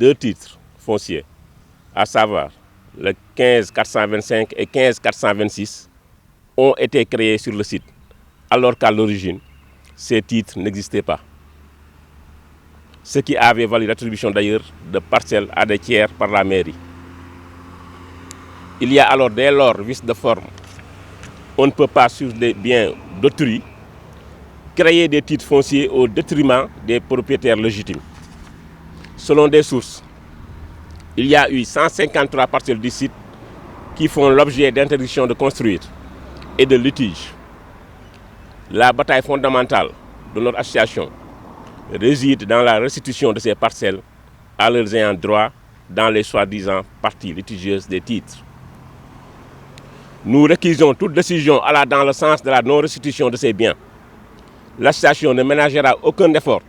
2 titres fonciers, à savoir le 15425 et 15426, ont été créés sur le site, alors qu'à l'origine, ces titres n'existaient pas. Ce qui avait valu l'attribution d'ailleurs de parcelles à des tiers par la mairie. Il y a alors dès lors vice de forme. On ne peut pas, sur des biens d'autrui, créer des titres fonciers au détriment des propriétaires légitimes. Selon des sources, il y a eu 153 parcelles du site qui font l'objet d'interdiction de construire et de litiges. La bataille fondamentale de notre association réside dans la restitution de ces parcelles à leurs ayants droit dans les soi-disant parties litigieuses des titres. Nous récusons toute décision allant dans le sens de la non-restitution de ces biens. L'association ne ménagera aucun effort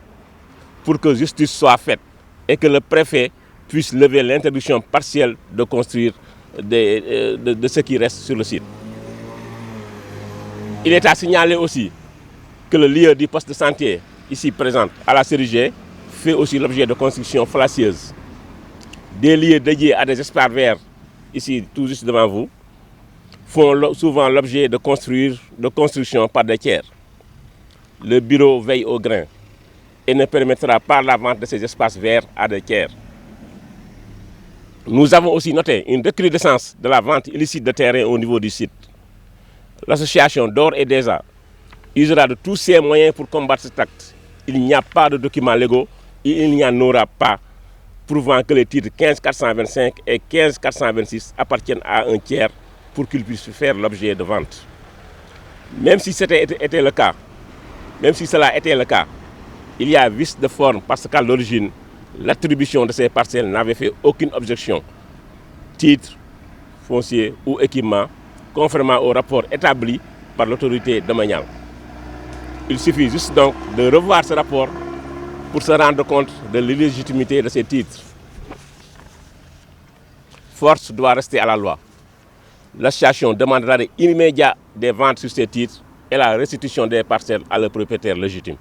pour que justice soit faite et que le préfet puisse lever l'interdiction partielle de construire de ce qui reste sur le site. Il est à signaler aussi que le lieu du poste de santé, ici présent à la Série fait aussi l'objet de constructions fallacieuses. Des lieux dédiés à des espaces verts, ici tout juste devant vous, font souvent l'objet de construction par des tiers. Le bureau veille au grain et ne permettra pas la vente de ces espaces verts à des tiers. Nous avons aussi noté une recrudescence de la vente illicite de terrain au niveau du site. L'association d'ores et déjà usera de tous ses moyens pour combattre cet acte. Il n'y a pas de documents légaux et il n'y en aura pas prouvant que les titres 15425 et 15426 appartiennent à un tiers pour qu'ils puissent faire l'objet de vente. Même si cela était le cas, il y a vice de forme parce qu'à l'origine, l'attribution de ces parcelles n'avait fait aucune objection, titre, foncier ou équipement, conformément au rapport établi par l'autorité domaniale. Il suffit juste donc de revoir ce rapport pour se rendre compte de l'illégitimité de ces titres. Force doit rester à la loi. L'association demande l'arrêt immédiat des ventes sur ces titres et la restitution des parcelles à leurs propriétaires légitimes.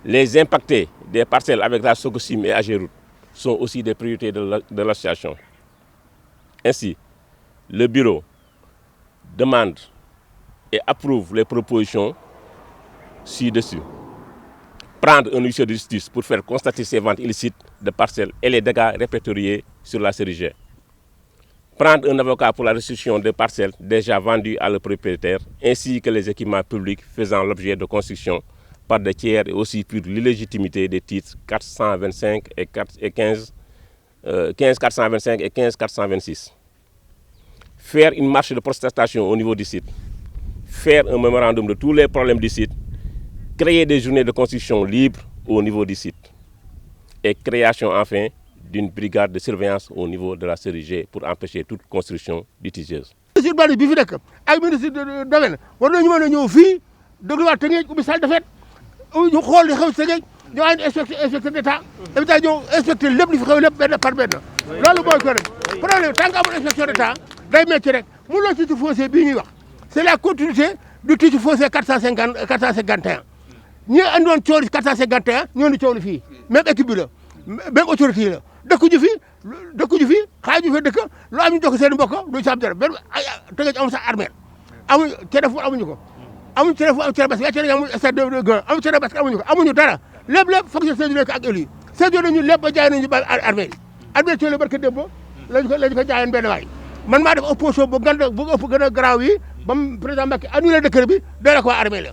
Les impactés des parcelles avec la Sococim et Ageroute sont aussi des priorités de l'association. Ainsi, le bureau demande et approuve les propositions ci-dessus. Prendre un huissier de justice pour faire constater ces ventes illicites de parcelles et les dégâts répertoriés sur la série G. Prendre un avocat pour la restitution des parcelles déjà vendues à leurs propriétaires, ainsi que les équipements publics faisant l'objet de construction par des tiers et aussi pour l'illégitimité des titres 425 et 15425 et 15426. Faire une marche de protestation au niveau du site. Faire un mémorandum de tous les problèmes du site. Créer des journées de construction libres au niveau du site. Et création enfin d'une brigade de surveillance au niveau de la série G pour empêcher toute construction litigieuse. Monsieur Bari bi fi nekk ak ministre de domaine war nañu mën a ñëw fii dégluwaat Tëngéej ubbi salle de fête ñu xool li xew si Tëngéej ñoo andi inspecteur d'état ñëw inspecteur lépp li fi xew lépp benn par benn loolu mooy ko rek problème tant que amul inspecteur d'état day métti rek mu loo titre foncier bii ñuy wax c'est la continuité du titre foncier 451 ñi andoon coow li 451 ñoo ni coow li fii même équipe bi la même autorité yi la dëkkuñu fi xaaju fi dëkk lu am ñu jox seen mbokk du ci am dara benn Tëngéej amul sax armée amuñu téléphone amuñu ko amuñu téléphone amuñu téléphone parce que amul stade de amuñu téléphone parce que amuñu ko amuñu dara lépp foog ñu séddale ko ak élu yi séddale nañu lépp ba jaay nañu ba armée ci la barke démb lañu ko jaayoon benn waay man maa def opposition bu ëpp gën a garaaw yi ba président Macky annulé décret bi doole ko waa armée la